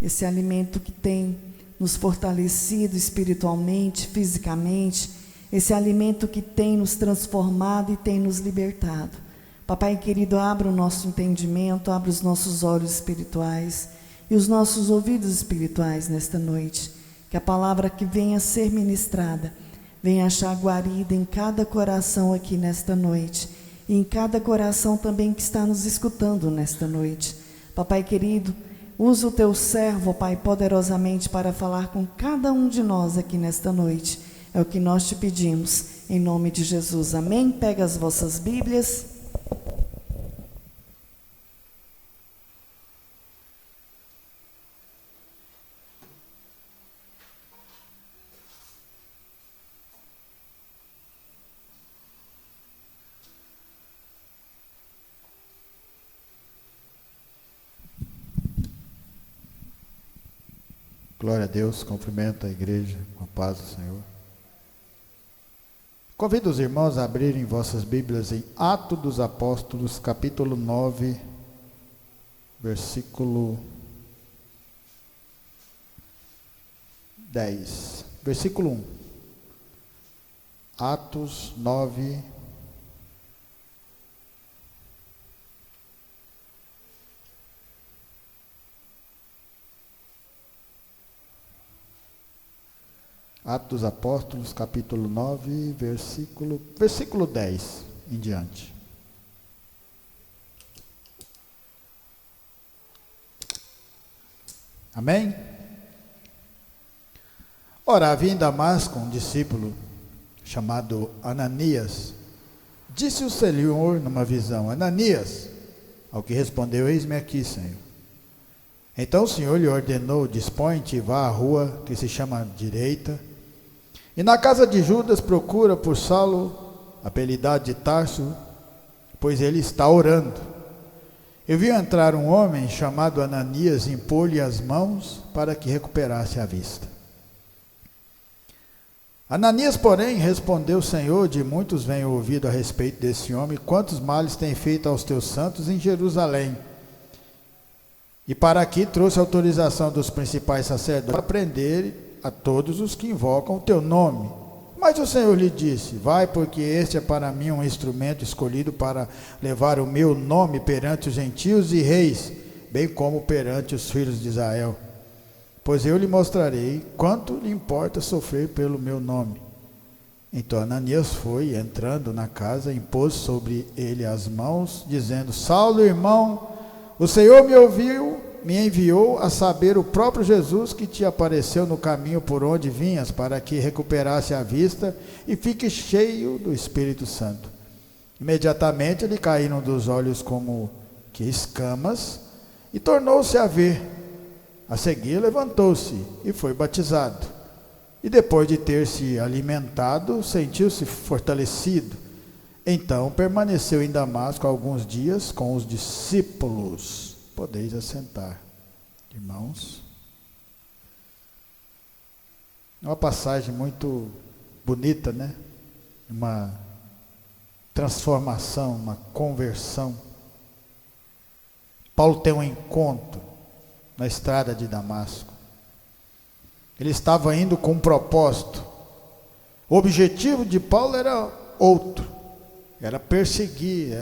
esse alimento que tem nos fortalecido espiritualmente, fisicamente, esse alimento que tem nos transformado e tem nos libertado. Papai querido, abra o nosso entendimento, abra os nossos olhos espirituais e os nossos ouvidos espirituais nesta noite, que a palavra que venha a ser ministrada venha achar guarida em cada coração aqui nesta noite e em cada coração também que está nos escutando nesta noite. Papai querido, usa o teu servo, Pai, poderosamente para falar com cada um de nós aqui nesta noite. É o que nós te pedimos, em nome de Jesus. Amém? Pega as vossas Bíblias. Glória a Deus, cumprimento a igreja com a paz do Senhor. Convido os irmãos a abrirem vossas Bíblias em Atos dos Apóstolos, capítulo 9, versículo 10. Versículo 1. Atos 9, Atos dos Apóstolos, capítulo 9, versículo 10 em diante. Amém? Ora, havia em Damasco um discípulo chamado Ananias. Disse o Senhor numa visão: Ananias. Ao que respondeu: eis-me aqui, Senhor. Então o Senhor lhe ordenou: dispõe-te e vá à rua que se chama Direita, e na casa de Judas procura por Saulo, apelidado de Tarso, pois ele está orando. Eu vi entrar um homem chamado Ananias e impor-lhe as mãos para que recuperasse a vista. Ananias, porém, respondeu: Senhor, de muitos venho ouvido a respeito desse homem, quantos males tem feito aos teus santos em Jerusalém. E para aqui trouxe autorização dos principais sacerdotes para prender a todos os que invocam o teu nome. Mas o Senhor lhe disse: vai, porque este é para mim um instrumento escolhido para levar o meu nome perante os gentios e reis, bem como perante os filhos de Israel. Pois eu lhe mostrarei quanto lhe importa sofrer pelo meu nome. Então Ananias foi, entrando na casa, impôs sobre ele as mãos, dizendo: Saulo, irmão, o Senhor me enviou a saber o próprio Jesus que te apareceu no caminho por onde vinhas, para que recuperasse a vista e fique cheio do Espírito Santo. Imediatamente lhe caíram dos olhos como que escamas e tornou-se a ver. A seguir levantou-se e foi batizado. E depois de ter se alimentado, sentiu-se fortalecido. Então permaneceu em Damasco alguns dias com os discípulos. Podeis assentar, irmãos. É uma passagem muito bonita, né? Uma transformação, uma conversão. Paulo tem um encontro na estrada de Damasco. Ele estava indo com um propósito. O objetivo de Paulo era outro. Era perseguir,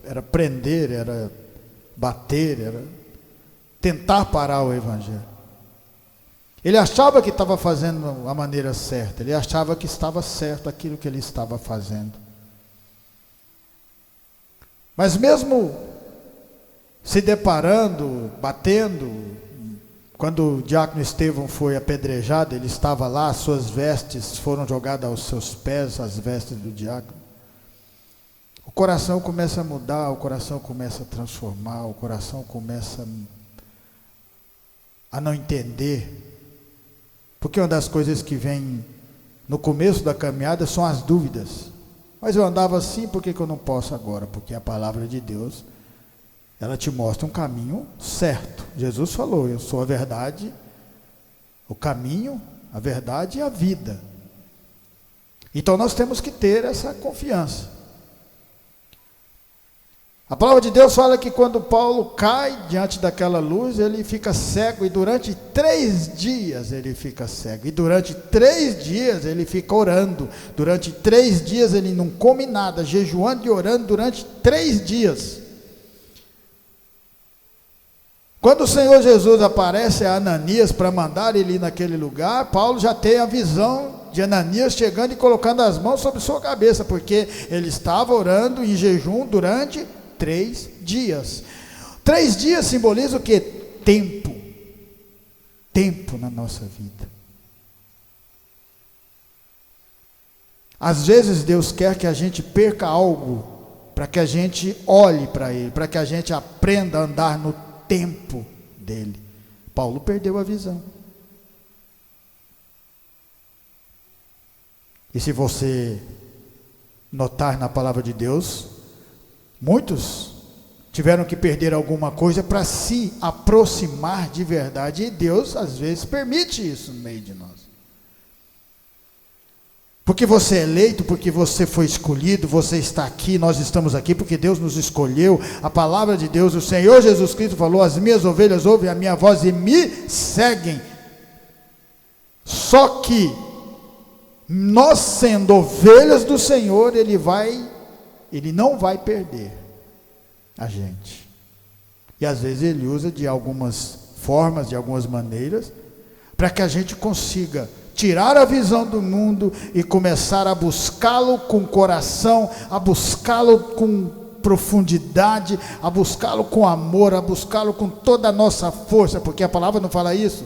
era prender, era bater, era tentar parar o evangelho. Ele achava que estava fazendo a maneira certa, ele achava que estava certo aquilo que ele estava fazendo. Mas mesmo se deparando, batendo, quando o diácono Estevão foi apedrejado, ele estava lá, as suas vestes foram jogadas aos seus pés, as vestes do diácono. O coração começa a mudar, o coração começa a transformar, o coração começa a não entender. Porque uma das coisas que vem no começo da caminhada são as dúvidas. Mas eu andava assim, por que eu não posso agora? Porque a palavra de Deus, ela te mostra um caminho certo. Jesus falou: eu sou a verdade, o caminho, a verdade e a vida. Então nós temos que ter essa confiança. A palavra de Deus fala que quando Paulo cai diante daquela luz, ele fica cego, e durante 3 dias ele fica cego, e durante 3 dias ele fica orando, durante 3 dias ele não come nada, jejuando e orando durante 3 dias. Quando o Senhor Jesus aparece a Ananias para mandar ele ir naquele lugar, Paulo já tem a visão de Ananias chegando e colocando as mãos sobre sua cabeça, porque ele estava orando em jejum durante 3 dias. 3 dias simboliza o quê? Tempo. Tempo na nossa vida. Às vezes Deus quer que a gente perca algo, para que a gente olhe para Ele, para que a gente aprenda a andar no tempo dele. Paulo perdeu a visão. E se você notar na palavra de Deus, muitos tiveram que perder alguma coisa para se aproximar de verdade, e Deus às vezes permite isso no meio de nós. Porque você é eleito, porque você foi escolhido, você está aqui, nós estamos aqui porque Deus nos escolheu. A palavra de Deus, o Senhor Jesus Cristo falou: as minhas ovelhas ouvem a minha voz e me seguem. Só que nós, sendo ovelhas do Senhor, Ele não vai perder a gente. E às vezes Ele usa de algumas formas, de algumas maneiras, para que a gente consiga tirar a visão do mundo e começar a buscá-lo com coração, a buscá-lo com profundidade, a buscá-lo com amor, a buscá-lo com toda a nossa força, porque a palavra não fala isso.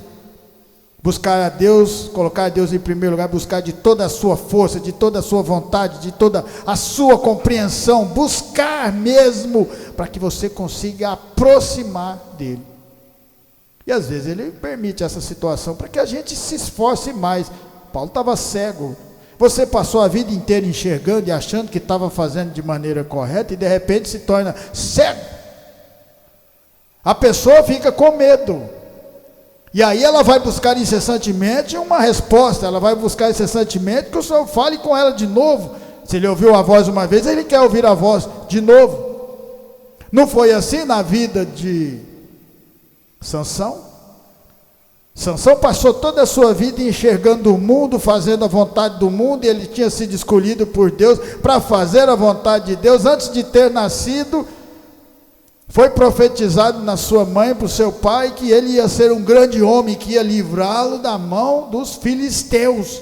Buscar a Deus, colocar a Deus em primeiro lugar, buscar de toda a sua força, de toda a sua vontade, de toda a sua compreensão, buscar mesmo, para que você consiga aproximar dele. E às vezes Ele permite essa situação para que a gente se esforce mais. Paulo estava cego. Você passou a vida inteira enxergando e achando que estava fazendo de maneira correta, e de repente se torna cego. A pessoa fica com medo. E aí ela vai buscar incessantemente uma resposta, ela vai buscar incessantemente que o Senhor fale com ela de novo. Se ele ouviu a voz uma vez, ele quer ouvir a voz de novo. Não foi assim na vida de Sansão? Sansão passou toda a sua vida enxergando o mundo, fazendo a vontade do mundo, e ele tinha sido escolhido por Deus para fazer a vontade de Deus. Antes de ter nascido, foi profetizado na sua mãe, para o seu pai, que ele ia ser um grande homem, que ia livrá-lo da mão dos filisteus.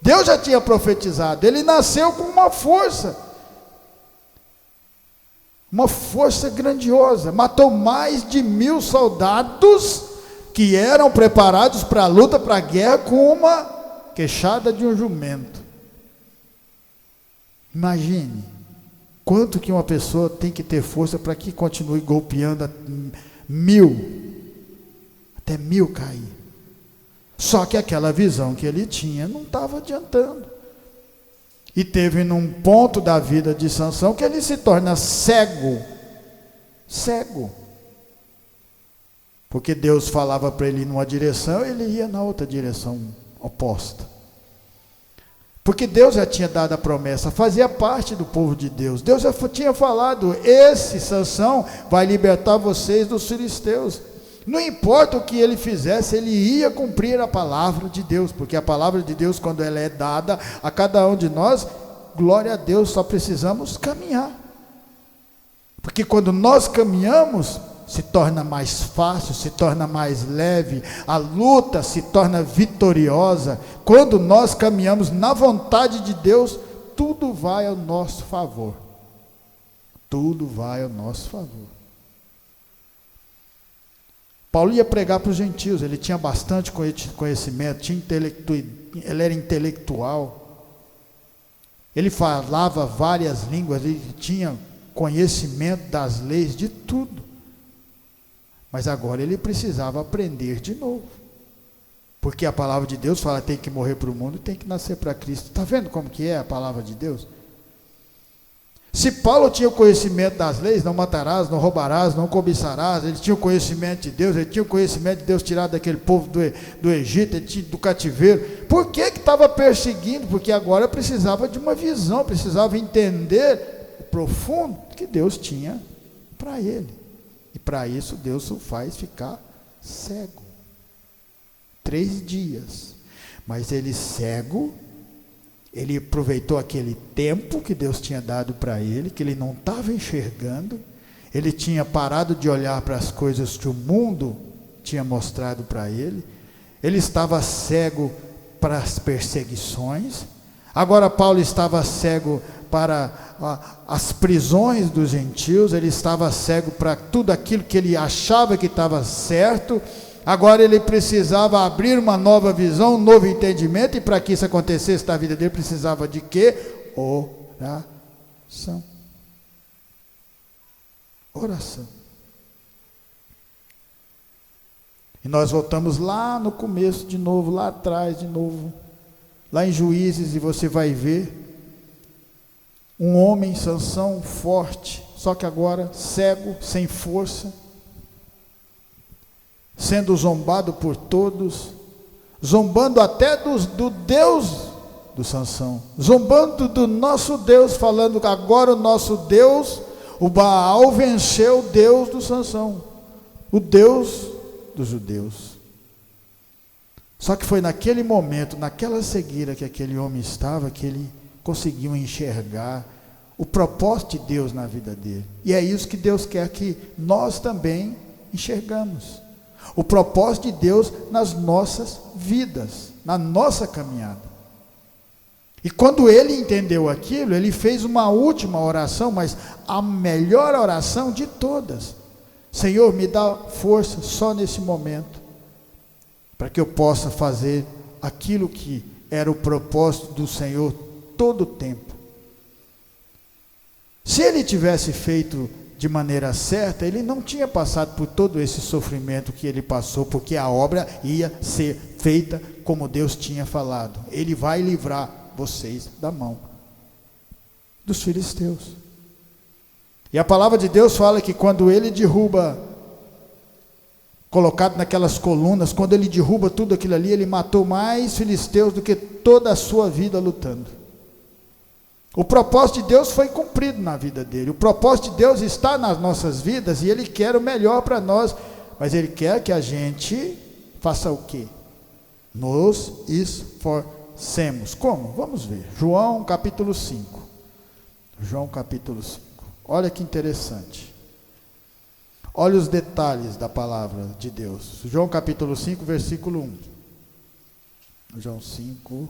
Deus já tinha profetizado. Ele nasceu com uma força grandiosa, matou mais de 1000 soldados que eram preparados para a luta, para a guerra, com uma queixada de um jumento. Imagine quanto que uma pessoa tem que ter força para que continue golpeando até 1000 cair. Só que aquela visão que ele tinha não estava adiantando. E teve num ponto da vida de Sansão que ele se torna cego. Porque Deus falava para ele ir numa direção, ele ia na outra direção oposta. Porque Deus já tinha dado a promessa, fazia parte do povo de Deus. Deus já tinha falado: esse Sansão vai libertar vocês dos filisteus. Não importa o que ele fizesse, ele ia cumprir a palavra de Deus, porque a palavra de Deus, quando ela é dada a cada um de nós, glória a Deus, só precisamos caminhar. Porque quando nós caminhamos, se torna mais fácil, se torna mais leve, a luta se torna vitoriosa. Quando nós caminhamos na vontade de Deus, tudo vai ao nosso favor. Tudo vai ao nosso favor. Paulo ia pregar para os gentios, ele tinha bastante conhecimento, ele era intelectual, ele falava várias línguas, ele tinha conhecimento das leis, de tudo. Mas agora ele precisava aprender de novo. Porque a palavra de Deus fala: tem que morrer para o mundo, tem que nascer para Cristo. Está vendo como que é a palavra de Deus? Se Paulo tinha o conhecimento das leis, não matarás, não roubarás, não cobiçarás, ele tinha o conhecimento de Deus, ele tinha o conhecimento de Deus tirado daquele povo do Egito, do cativeiro. Por que estava perseguindo? Porque agora precisava de uma visão, precisava entender o profundo que Deus tinha para ele. E para isso Deus o faz ficar cego. 3 dias. Mas ele cego, ele aproveitou aquele tempo que Deus tinha dado para ele, que ele não estava enxergando. Ele tinha parado de olhar para as coisas que o mundo tinha mostrado para ele. Ele estava cego para as perseguições. Agora Paulo estava cego para as prisões dos gentios. Ele estava cego para tudo aquilo que ele achava que estava certo. Agora ele precisava abrir uma nova visão, um novo entendimento. E para que isso acontecesse na vida dele, precisava de quê? Oração. Oração. E nós voltamos lá no começo de novo, lá atrás de novo, lá em Juízes, e você vai ver um homem, Sansão, forte, só que agora cego, sem força, sendo zombado por todos, zombando até do Deus do Sansão, zombando do nosso Deus, falando que agora o nosso Deus, o Baal, venceu o Deus do Sansão, o Deus dos judeus. Só que foi naquele momento, naquela cegueira que aquele homem estava, que ele conseguiu enxergar o propósito de Deus na vida dele. E é isso que Deus quer que nós também enxergamos. O propósito de Deus nas nossas vidas, na nossa caminhada. E quando ele entendeu aquilo, ele fez uma última oração, mas a melhor oração de todas. Senhor, me dá força só nesse momento, para que eu possa fazer aquilo que era o propósito do Senhor todo o tempo. Se ele tivesse feito de maneira certa, ele não tinha passado por todo esse sofrimento que ele passou, porque a obra ia ser feita como Deus tinha falado. Ele vai livrar vocês da mão dos filisteus. E a palavra de Deus fala que quando ele derruba, colocado naquelas colunas, quando ele derruba tudo aquilo ali, ele matou mais filisteus do que toda a sua vida lutando. O propósito de Deus foi cumprido na vida dele. O propósito de Deus está nas nossas vidas e ele quer o melhor para nós, mas ele quer que a gente faça o quê? Nos esforcemos. Como? Vamos ver. João capítulo 5. João capítulo 5. Olha que interessante. Olha os detalhes da palavra de Deus. João capítulo 5, versículo 1. João 5.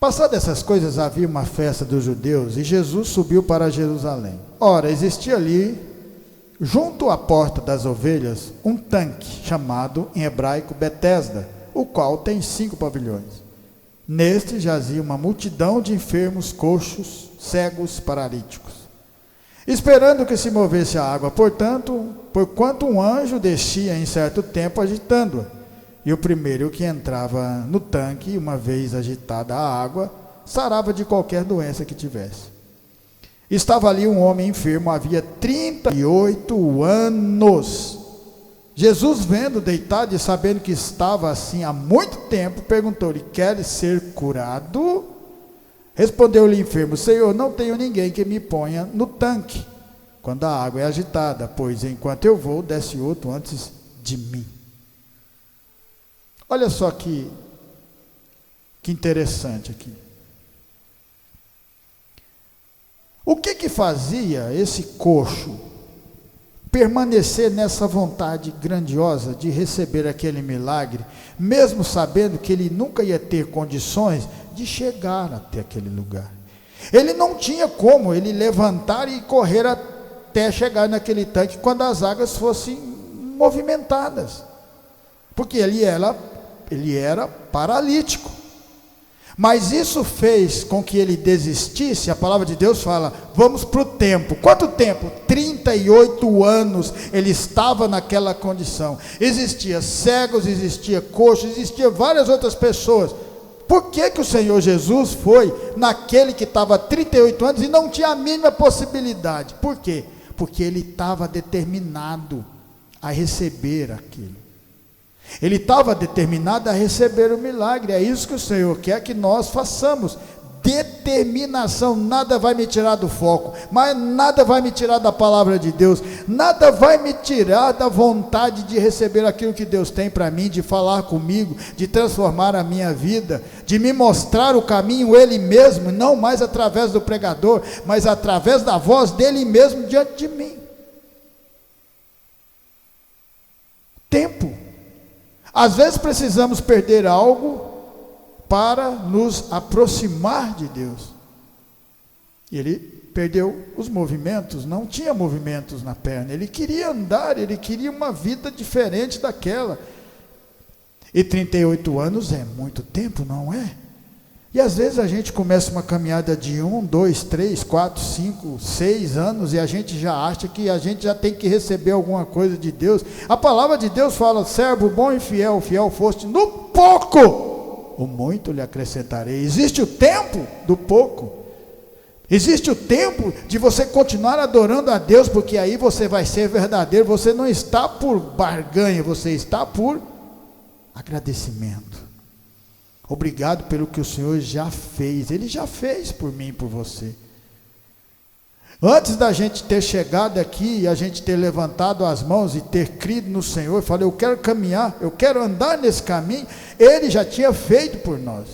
Passadas essas coisas, havia uma festa dos judeus e Jesus subiu para Jerusalém. Ora, existia ali, junto à porta das ovelhas, um tanque, chamado em hebraico Betesda, o qual tem 5 pavilhões. Neste jazia uma multidão de enfermos, coxos, cegos, paralíticos, esperando que se movesse a água. Porquanto um anjo descia em certo tempo agitando-a, e o primeiro que entrava no tanque, uma vez agitada a água, sarava de qualquer doença que tivesse. Estava ali um homem enfermo, havia 38 anos. Jesus, vendo deitado e sabendo que estava assim há muito tempo, perguntou-lhe: queres ser curado? Respondeu-lhe o enfermo: Senhor, não tenho ninguém que me ponha no tanque quando a água é agitada, pois enquanto eu vou, desce outro antes de mim. Olha só que interessante aqui. O que fazia esse coxo permanecer nessa vontade grandiosa de receber aquele milagre, mesmo sabendo que ele nunca ia ter condições de chegar até aquele lugar? Ele não tinha como ele levantar e correr até chegar naquele tanque quando as águas fossem movimentadas, porque ele era paralítico. Mas isso fez com que ele desistisse. A palavra de Deus fala: vamos para o tempo. Quanto tempo? 38 anos ele estava naquela condição. Existia cegos, existia coxos, existia várias outras pessoas. Por que o Senhor Jesus foi naquele que estava há 38 anos e não tinha a mínima possibilidade? Por quê? Porque ele estava determinado a receber aquilo. Ele estava determinado a receber o milagre. É isso que o Senhor quer que nós façamos. determinação. Nada vai me tirar do foco, mas nada vai me tirar da palavra de Deus, nada vai me tirar da vontade de receber aquilo que Deus tem para mim, de falar comigo, de transformar a minha vida, de me mostrar o caminho Ele mesmo, não mais através do pregador, mas através da voz dEle mesmo diante de mim. Tempo. Às vezes precisamos perder algo para nos aproximar de Deus. Ele perdeu os movimentos, não tinha movimentos na perna, ele queria andar, ele queria uma vida diferente daquela. E 38 anos é muito tempo, não é? E às vezes a gente começa uma caminhada de 1, 2, 3, 4, 5, 6 anos e a gente já acha que a gente já tem que receber alguma coisa de Deus. A palavra de Deus fala: servo bom e fiel, fiel foste no pouco, o muito lhe acrescentarei. Existe o tempo do pouco, existe o tempo de você continuar adorando a Deus, porque aí você vai ser verdadeiro. Você não está por barganha, você está por agradecimento. Obrigado pelo que o Senhor já fez. Ele já fez por mim e por você. Antes da gente ter chegado aqui e a gente ter levantado as mãos e ter crido no Senhor, falei: eu quero caminhar, eu quero andar nesse caminho. Ele já tinha feito por nós.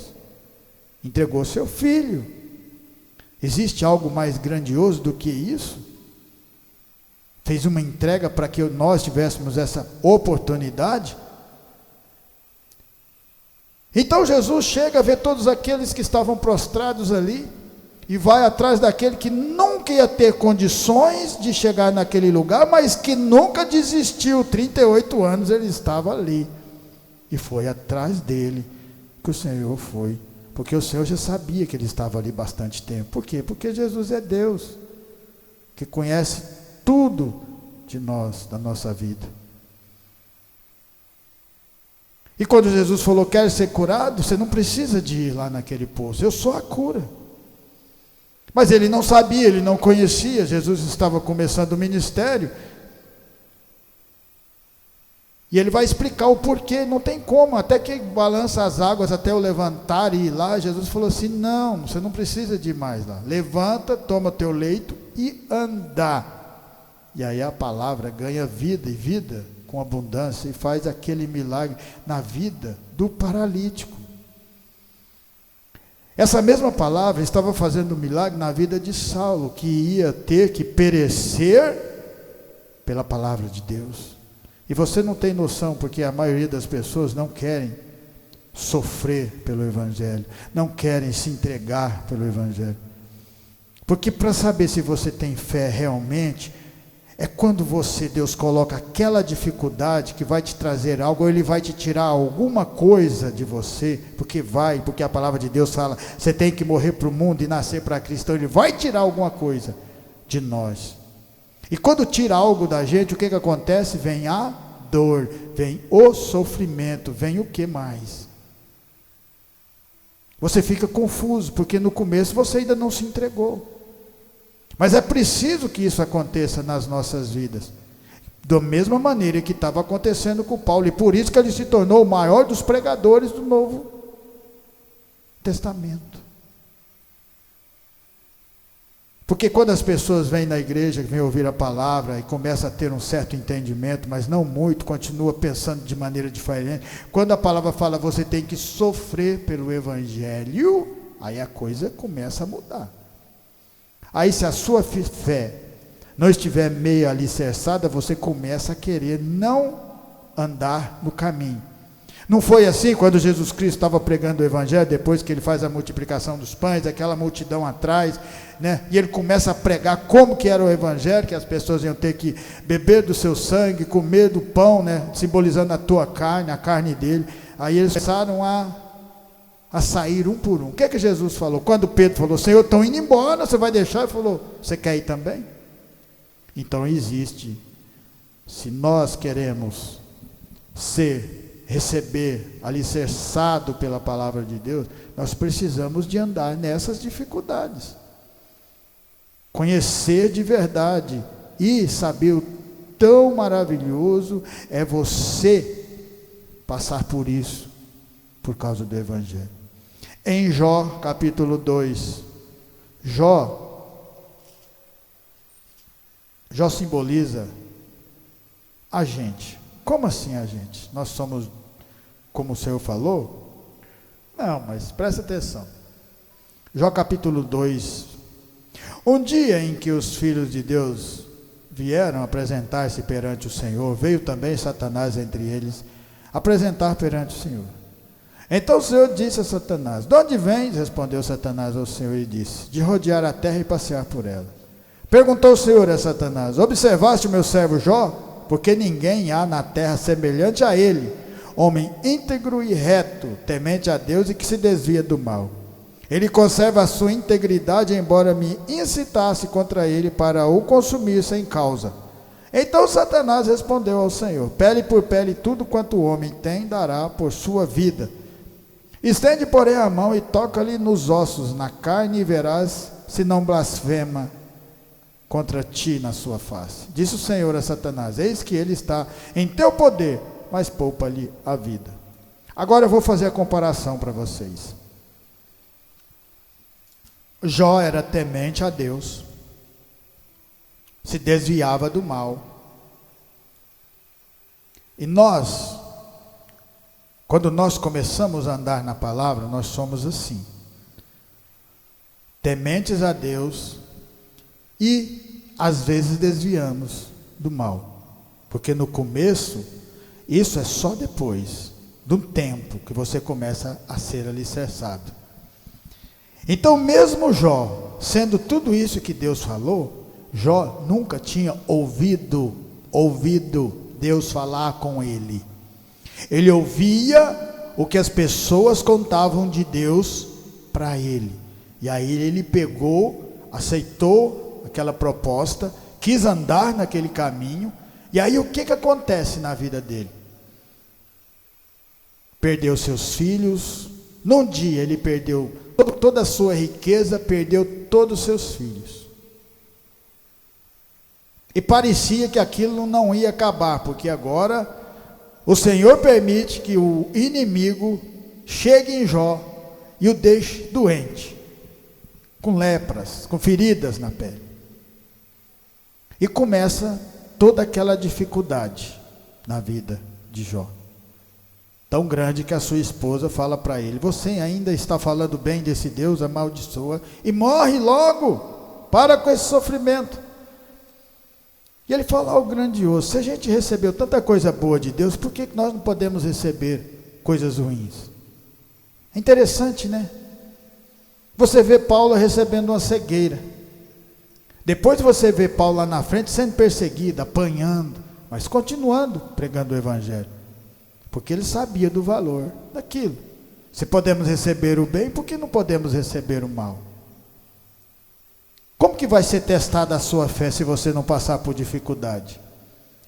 Entregou seu filho. Existe algo mais grandioso do que isso? Fez uma entrega para que nós tivéssemos essa oportunidade. Então Jesus chega a ver todos aqueles que estavam prostrados ali e vai atrás daquele que nunca ia ter condições de chegar naquele lugar, mas que nunca desistiu. 38 anos ele estava ali e foi atrás dele que o Senhor foi, porque o Senhor já sabia que ele estava ali bastante tempo. Por quê? Porque Jesus é Deus, que conhece tudo de nós, da nossa vida. E quando Jesus falou: quer ser curado, você não precisa de ir lá naquele poço, eu sou a cura. Mas ele não sabia, ele não conhecia. Jesus estava começando o ministério, e ele vai explicar o porquê. Não tem como, até que balança as águas até eu levantar e ir lá. Jesus falou assim: não, você não precisa de ir mais lá, levanta, toma teu leito e anda. E aí a palavra ganha vida, e vida com abundância, e faz aquele milagre na vida do paralítico. Essa mesma palavra estava fazendo um milagre na vida de Saulo, que ia ter que perecer pela palavra de Deus. E você não tem noção, porque a maioria das pessoas não querem sofrer pelo Evangelho, não querem se entregar pelo Evangelho. Porque para saber se você tem fé realmente, é quando Deus coloca aquela dificuldade que vai te trazer algo, ou Ele vai te tirar alguma coisa de você, porque a palavra de Deus fala: você tem que morrer para o mundo e nascer para Cristo. Então Ele vai tirar alguma coisa de nós. E quando tira algo da gente, o que acontece? Vem a dor, vem o sofrimento, vem o que mais? Você fica confuso, porque no começo você ainda não se entregou. Mas é preciso que isso aconteça nas nossas vidas, da mesma maneira que estava acontecendo com Paulo, e por isso que ele se tornou o maior dos pregadores do Novo Testamento. Porque quando as pessoas vêm na igreja, vêm ouvir a palavra e começam a ter um certo entendimento, mas não muito, continua pensando de maneira diferente. Quando a palavra fala: você tem que sofrer pelo Evangelho, aí a coisa começa a mudar. Aí, se a sua fé não estiver meio alicerçada, você começa a querer não andar no caminho. Não foi assim quando Jesus Cristo estava pregando o Evangelho, depois que ele faz a multiplicação dos pães, aquela multidão atrás, né? E ele começa a pregar como que era o Evangelho, que as pessoas iam ter que beber do seu sangue, comer do pão, né? Simbolizando a tua carne, a carne dele. Aí eles começaram a sair um por um. O que é que Jesus falou? Quando Pedro falou: Senhor, estão indo embora, você vai deixar? Ele falou: você quer ir também? Então existe, se nós queremos receber alicerçado pela palavra de Deus, nós precisamos de andar nessas dificuldades, conhecer de verdade e saber o tão maravilhoso é você passar por isso, por causa do Evangelho. Em Jó, capítulo 2, Jó simboliza a gente. Como assim a gente? Nós somos, como o Senhor falou? Não, mas presta atenção. Jó capítulo 2. Um dia em que os filhos de Deus vieram apresentar-se perante o Senhor, veio também Satanás entre eles, apresentar perante o Senhor. Então o Senhor disse a Satanás: de onde vens? Respondeu Satanás ao Senhor e disse: de rodear a terra e passear por ela. Perguntou o Senhor a Satanás: observaste o meu servo Jó? Porque ninguém há na terra semelhante a ele, homem íntegro e reto, temente a Deus e que se desvia do mal. Ele conserva a sua integridade, embora me incitasse contra ele para o consumir sem causa. Então Satanás respondeu ao Senhor: pele por pele, tudo quanto o homem tem dará por sua vida. Estende, porém, a mão e toca-lhe nos ossos, na carne, e verás se não blasfema contra ti na sua face. Disse o Senhor a Satanás: eis que ele está em teu poder, mas poupa-lhe a vida. Agora eu vou fazer a comparação para vocês. Jó era temente a Deus, se desviava do mal. E nós, quando nós começamos a andar na palavra, nós somos assim, tementes a Deus e às vezes desviamos do mal, porque no começo, isso é só depois de um tempo que você começa a ser alicerçado. Então mesmo Jó, sendo tudo isso que Deus falou, Jó nunca tinha ouvido Deus falar com ele. Ele ouvia o que as pessoas contavam de Deus para ele. E aí ele pegou, aceitou aquela proposta, quis andar naquele caminho. E aí o que acontece na vida dele? Perdeu seus filhos. Num dia ele perdeu toda a sua riqueza, perdeu todos os seus filhos. E parecia que aquilo não ia acabar, porque agora o Senhor permite que o inimigo chegue em Jó e o deixe doente, com lepras, com feridas na pele. E começa toda aquela dificuldade na vida de Jó. Tão grande que a sua esposa fala para ele: você ainda está falando bem desse Deus, amaldiçoa e morre logo, para com esse sofrimento. E ele fala algo grandioso: se a gente recebeu tanta coisa boa de Deus, por que nós não podemos receber coisas ruins? É interessante, né? Você vê Paulo recebendo uma cegueira, depois você vê Paulo lá na frente sendo perseguido, apanhando, mas continuando pregando o evangelho, porque ele sabia do valor daquilo. Se podemos receber o bem, por que não podemos receber o mal? Como que vai ser testada a sua fé se você não passar por dificuldade?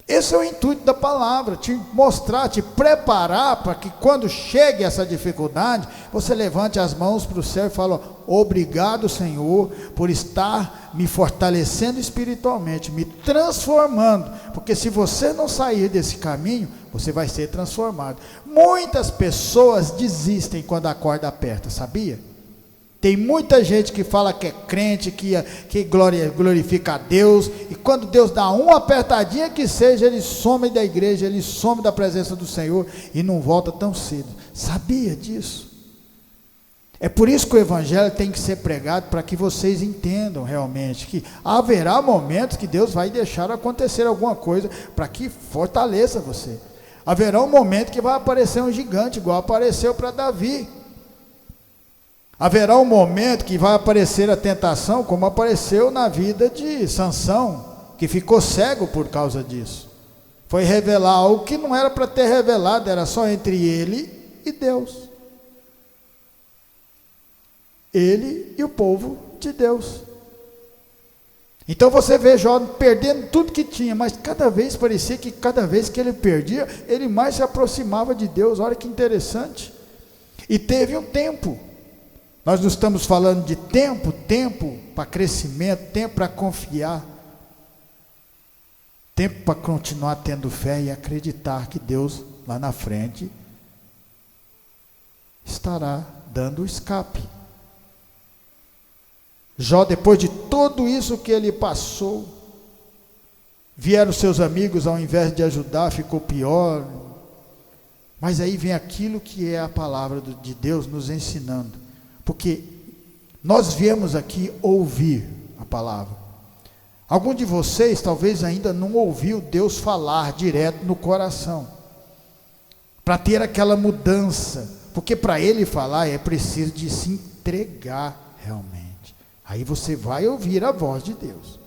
Esse é o intuito da palavra, te mostrar, te preparar para que quando chegue essa dificuldade, você levante as mãos para o céu e fale: obrigado, Senhor, por estar me fortalecendo espiritualmente, me transformando, porque se você não sair desse caminho, você vai ser transformado. Muitas pessoas desistem quando a corda aperta, sabia? Tem muita gente que fala que é crente, que glorifica a Deus, e quando Deus dá uma apertadinha que seja, ele some da igreja, ele some da presença do Senhor e não volta tão cedo. Sabia disso? É por isso que o evangelho tem que ser pregado, para que vocês entendam realmente que haverá momentos que Deus vai deixar acontecer alguma coisa para que fortaleça você. Haverá um momento que vai aparecer um gigante, igual apareceu para Davi. Haverá um momento que vai aparecer a tentação, como apareceu na vida de Sansão, que ficou cego por causa disso. Foi revelar algo que não era para ter revelado, era só entre ele e Deus. Ele e o povo de Deus. Então você vê Jó perdendo tudo que tinha, mas cada vez parecia que cada vez que ele perdia, ele mais se aproximava de Deus. Olha que interessante. E teve um tempo. Nós não estamos falando de tempo para crescimento, tempo para confiar, tempo para continuar tendo fé e acreditar que Deus lá na frente estará dando o escape. Jó, depois de tudo isso que ele passou, vieram seus amigos, ao invés de ajudar, ficou pior. Mas aí vem aquilo que é a palavra de Deus nos ensinando, porque nós viemos aqui ouvir a palavra. Algum de vocês talvez ainda não ouviu Deus falar direto no coração, para ter aquela mudança, porque para Ele falar é preciso de se entregar realmente. Aí você vai ouvir a voz de Deus.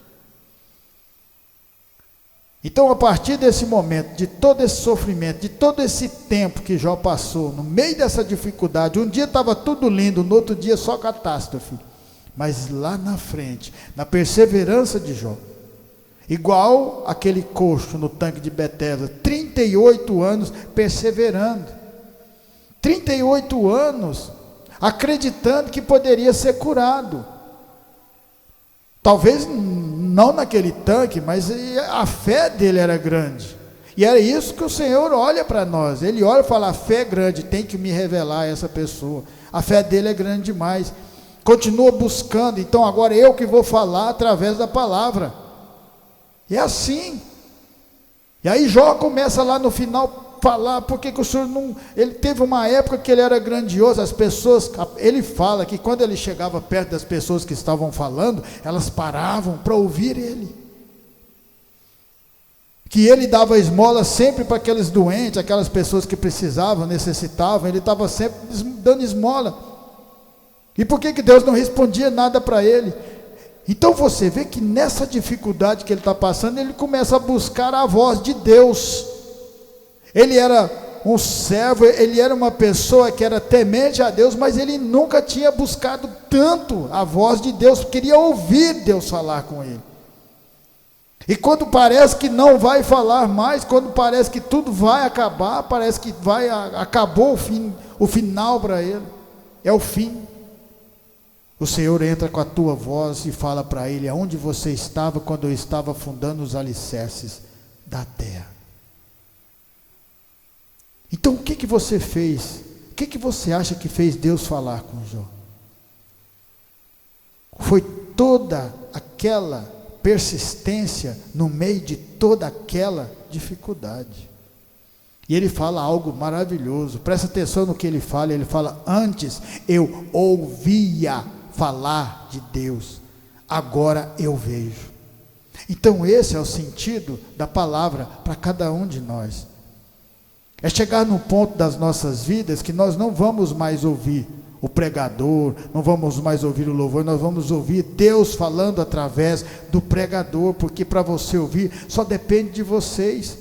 Então, a partir desse momento, de todo esse sofrimento, de todo esse tempo que Jó passou, no meio dessa dificuldade, um dia estava tudo lindo, no outro dia só catástrofe. Mas lá na frente, na perseverança de Jó, igual aquele coxo no tanque de Betesda, 38 anos perseverando, 38 anos acreditando que poderia ser curado. Talvez não naquele tanque, mas a fé dele era grande. E era isso que o Senhor olha para nós. Ele olha e fala: a fé é grande, tem que me revelar essa pessoa. A fé dele é grande demais. Continua buscando, então agora eu que vou falar através da palavra. É assim. E aí Jó começa lá no final falar, porque que o Senhor não... Ele teve uma época que ele era grandioso, as pessoas... Ele fala que quando ele chegava perto das pessoas que estavam falando, elas paravam para ouvir ele. Que ele dava esmola sempre para aqueles doentes, aquelas pessoas que precisavam, necessitavam, ele estava sempre dando esmola. E por que Deus não respondia nada para ele? Então você vê que nessa dificuldade que ele está passando, ele começa a buscar a voz de Deus. Ele era um servo, ele era uma pessoa que era temente a Deus, mas ele nunca tinha buscado tanto a voz de Deus, queria ouvir Deus falar com ele. E quando parece que não vai falar mais, quando parece que tudo vai acabar, parece que acabou o final para ele, é o fim. O Senhor entra com a tua voz e fala para ele: aonde você estava quando eu estava fundando os alicerces da terra? Então o que você fez? O que você acha que fez Deus falar com Jó? Foi toda aquela persistência no meio de toda aquela dificuldade. E ele fala algo maravilhoso, presta atenção no que ele fala: antes eu ouvia falar de Deus, agora eu vejo. Então esse é o sentido da palavra para cada um de nós. É chegar num ponto das nossas vidas que nós não vamos mais ouvir o pregador, não vamos mais ouvir o louvor, nós vamos ouvir Deus falando através do pregador, porque para você ouvir só depende de vocês,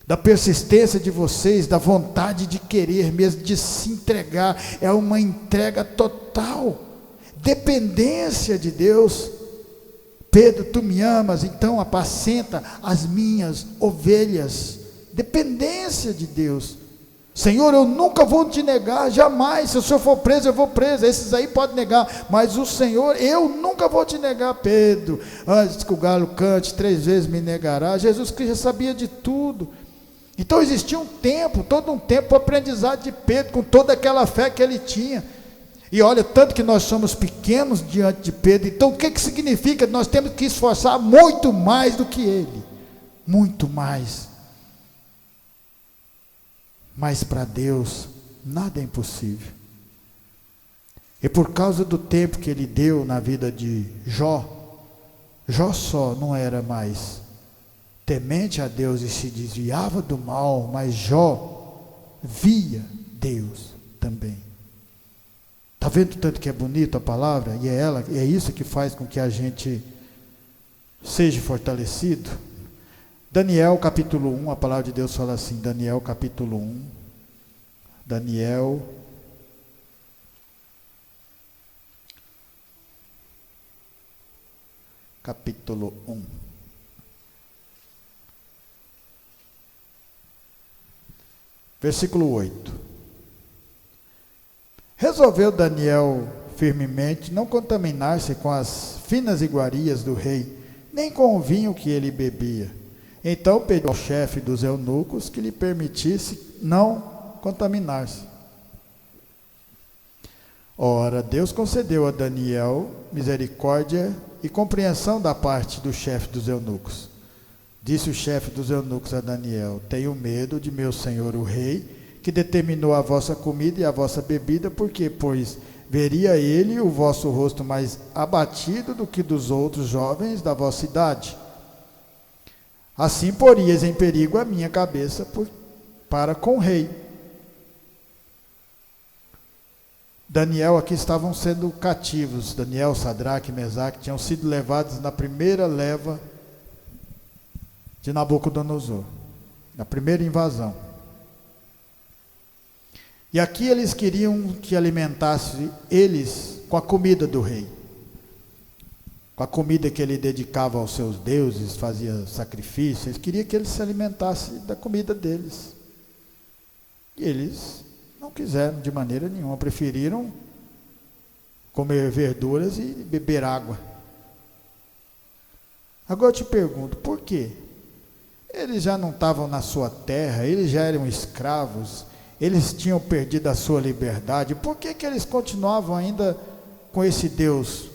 da persistência de vocês, da vontade de querer mesmo, de se entregar. É uma entrega total, dependência de Deus. Pedro, tu me amas, então apacenta as minhas ovelhas. Dependência de Deus. Senhor, eu nunca vou te negar, jamais. Se o Senhor for preso, eu vou preso. Esses aí podem negar, mas o Senhor, eu nunca vou te negar. Pedro, antes que o galo cante, 3 vezes me negará. Jesus Cristo já sabia de tudo. Então existia um tempo, todo um tempo, para o aprendizado de Pedro, com toda aquela fé que ele tinha. E olha, tanto que nós somos pequenos diante de Pedro. Então o que significa? Nós temos que esforçar muito mais do que ele. Muito mais. Mas para Deus nada é impossível. E por causa do tempo que ele deu na vida de Jó, Jó só não era mais temente a Deus e se desviava do mal, mas Jó via Deus também. Está vendo tanto que é bonito a palavra? E é isso que faz com que a gente seja fortalecido. Daniel capítulo 1, a palavra de Deus fala assim, Daniel capítulo 1, Daniel capítulo 1, versículo 8. Resolveu Daniel firmemente não contaminar-se com as finas iguarias do rei, nem com o vinho que ele bebia. Então pediu ao chefe dos eunucos que lhe permitisse não contaminar-se. Ora, Deus concedeu a Daniel misericórdia e compreensão da parte do chefe dos eunucos. Disse o chefe dos eunucos a Daniel: tenho medo de meu senhor o rei, que determinou a vossa comida e a vossa bebida, porque, pois, veria ele o vosso rosto mais abatido do que dos outros jovens da vossa idade. Assim porias em perigo a minha cabeça para com o rei. Daniel, aqui estavam sendo cativos. Daniel, Sadraque e Mesaque tinham sido levados na primeira leva de Nabucodonosor, na primeira invasão. E aqui eles queriam que alimentasse eles com a comida do rei, com a comida que ele dedicava aos seus deuses, fazia sacrifício. Eles queriam que eles se alimentassem da comida deles. E eles não quiseram de maneira nenhuma, preferiram comer verduras e beber água. Agora eu te pergunto, por quê? Eles já não estavam na sua terra, eles já eram escravos, eles tinham perdido a sua liberdade. Por que eles continuavam ainda com esse Deus,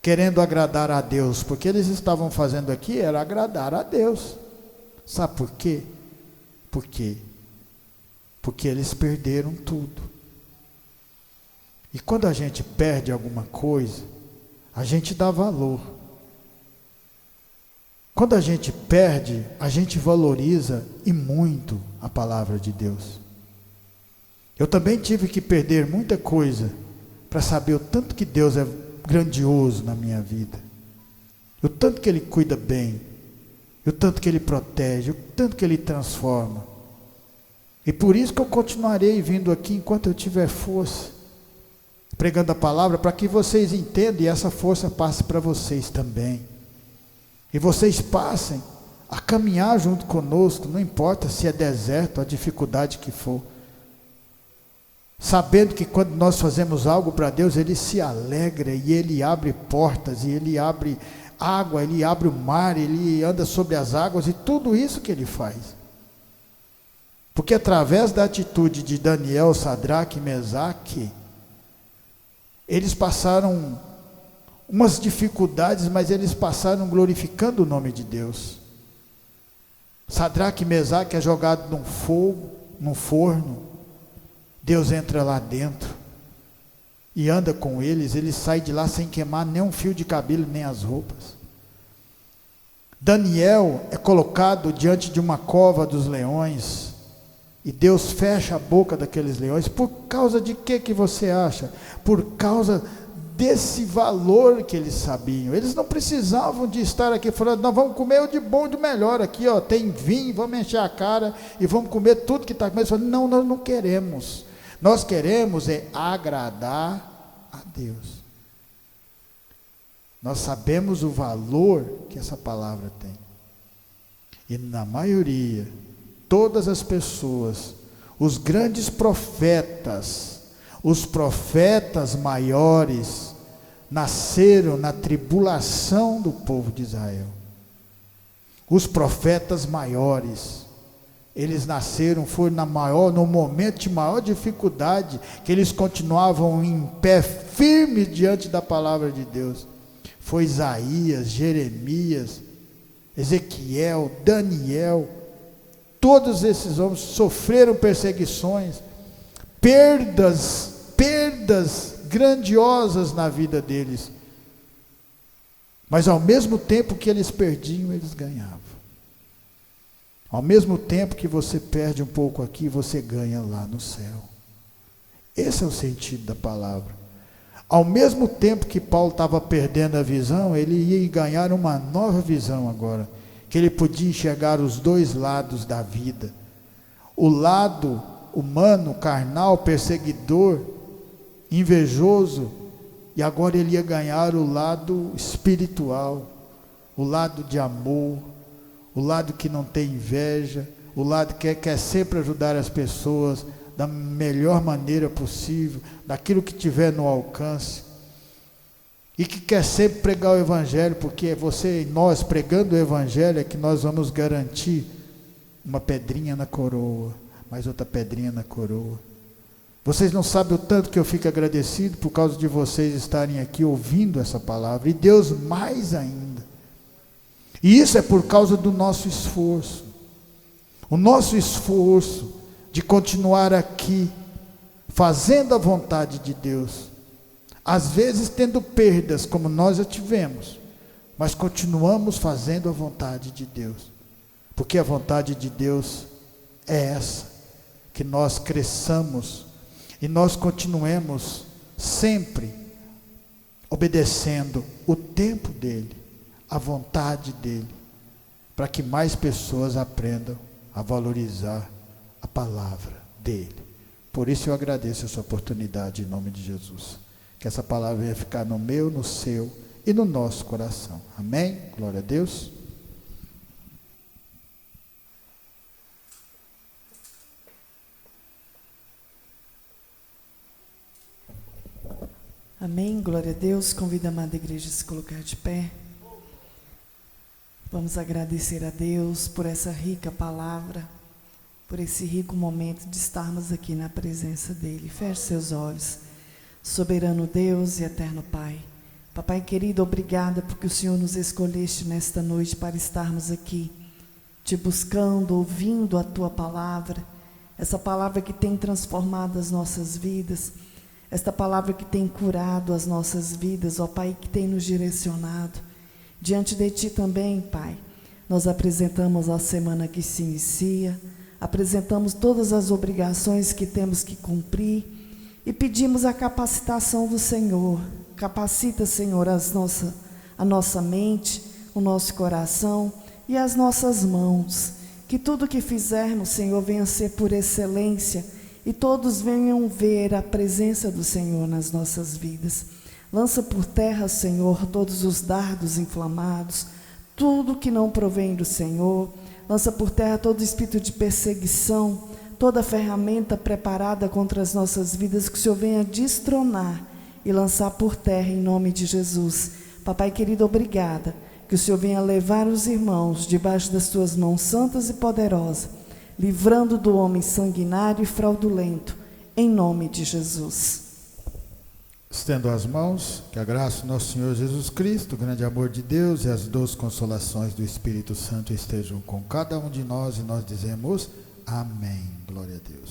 querendo agradar a Deus? Porque eles estavam fazendo aqui era agradar a Deus. Sabe por quê? Por quê? Porque eles perderam tudo. E quando a gente perde alguma coisa, a gente dá valor. Quando a gente perde, a gente valoriza e muito a palavra de Deus. Eu também tive que perder muita coisa para saber o tanto que Deus é grandioso na minha vida, o tanto que Ele cuida bem, o tanto que Ele protege, o tanto que Ele transforma. E por isso que eu continuarei vindo aqui enquanto eu tiver força, pregando a palavra, para que vocês entendam e essa força passe para vocês também. E vocês passem a caminhar junto conosco, não importa se é deserto, a dificuldade que for. Sabendo que quando nós fazemos algo para Deus, Ele se alegra e Ele abre portas, e Ele abre água, Ele abre o mar, Ele anda sobre as águas, e tudo isso que Ele faz. Porque através da atitude de Daniel, Sadraque e Mesaque, eles passaram umas dificuldades, mas eles passaram glorificando o nome de Deus. Sadraque e Mesaque é jogado num fogo, num forno. Deus entra lá dentro e anda com eles. Eles saem de lá sem queimar nem um fio de cabelo, nem as roupas. Daniel é colocado diante de uma cova dos leões. E Deus fecha a boca daqueles leões. Por causa de que você acha? Por causa desse valor que eles sabiam. Eles não precisavam de estar aqui falando: nós vamos comer o de bom e do melhor aqui, ó, tem vinho, vamos encher a cara e vamos comer tudo que está comendo. Eles falaram: não, nós não queremos. Nós queremos é agradar a Deus. Nós sabemos o valor que essa palavra tem. E na maioria, todas as pessoas, os grandes profetas, os profetas maiores, nasceram na tribulação do povo de Israel. Os profetas maiores, eles nasceram, foi no momento de maior dificuldade, que eles continuavam em pé firme diante da palavra de Deus. Foi Isaías, Jeremias, Ezequiel, Daniel. Todos esses homens sofreram perseguições, perdas grandiosas na vida deles. Mas ao mesmo tempo que eles perdiam, eles ganhavam. Ao mesmo tempo que você perde um pouco aqui, você ganha lá no céu. Esse é o sentido da palavra. Ao mesmo tempo que Paulo estava perdendo a visão, ele ia ganhar uma nova visão agora. Que ele podia enxergar os dois lados da vida. O lado humano, carnal, perseguidor, invejoso. E agora ele ia ganhar o lado espiritual. O lado de amor. O lado que não tem inveja. O lado que quer sempre ajudar as pessoas da melhor maneira possível, daquilo que tiver no alcance, e que quer sempre pregar o Evangelho, porque você e nós pregando o Evangelho é que nós vamos garantir uma pedrinha na coroa, mais outra pedrinha na coroa, Vocês não sabem o tanto que eu fico agradecido por causa de vocês estarem aqui ouvindo essa palavra, e Deus mais ainda. E isso é por causa do nosso esforço. O nosso esforço de continuar aqui, fazendo a vontade de Deus. Às vezes tendo perdas, como nós já tivemos, mas continuamos fazendo a vontade de Deus. Porque a vontade de Deus é essa, que nós cresçamos e nós continuemos sempre obedecendo o tempo dele, a vontade dele, para que mais pessoas aprendam a valorizar a palavra dele. Por isso eu agradeço essa oportunidade em nome de Jesus. Que essa palavra venha ficar no meu, no seu e no nosso coração. Amém? Glória a Deus. Amém, glória a Deus. Convido a amada igreja a se colocar de pé. Vamos agradecer a Deus por essa rica palavra, por esse rico momento de estarmos aqui na presença dEle. Feche seus olhos. Soberano Deus e eterno Pai. Papai querido, obrigada porque o Senhor nos escolheste nesta noite para estarmos aqui, te buscando, ouvindo a Tua palavra, essa palavra que tem transformado as nossas vidas, esta palavra que tem curado as nossas vidas, ó Pai, que tem nos direcionado. Diante de Ti também, Pai, nós apresentamos a semana que se inicia, apresentamos todas as obrigações que temos que cumprir e pedimos a capacitação do Senhor. Capacita, Senhor, a nossa mente, o nosso coração e as nossas mãos. Que tudo que fizermos, Senhor, venha ser por excelência e todos venham ver a presença do Senhor nas nossas vidas. Lança por terra, Senhor, todos os dardos inflamados, tudo que não provém do Senhor. Lança por terra todo espírito de perseguição, toda ferramenta preparada contra as nossas vidas, que o Senhor venha destronar e lançar por terra em nome de Jesus. Papai querido, obrigada, que o Senhor venha levar os irmãos debaixo das Tuas mãos santas e poderosas, livrando do homem sanguinário e fraudulento, em nome de Jesus. Estendo as mãos, que a graça do nosso Senhor Jesus Cristo, o grande amor de Deus e as doces consolações do Espírito Santo estejam com cada um de nós, e nós dizemos amém. Glória a Deus.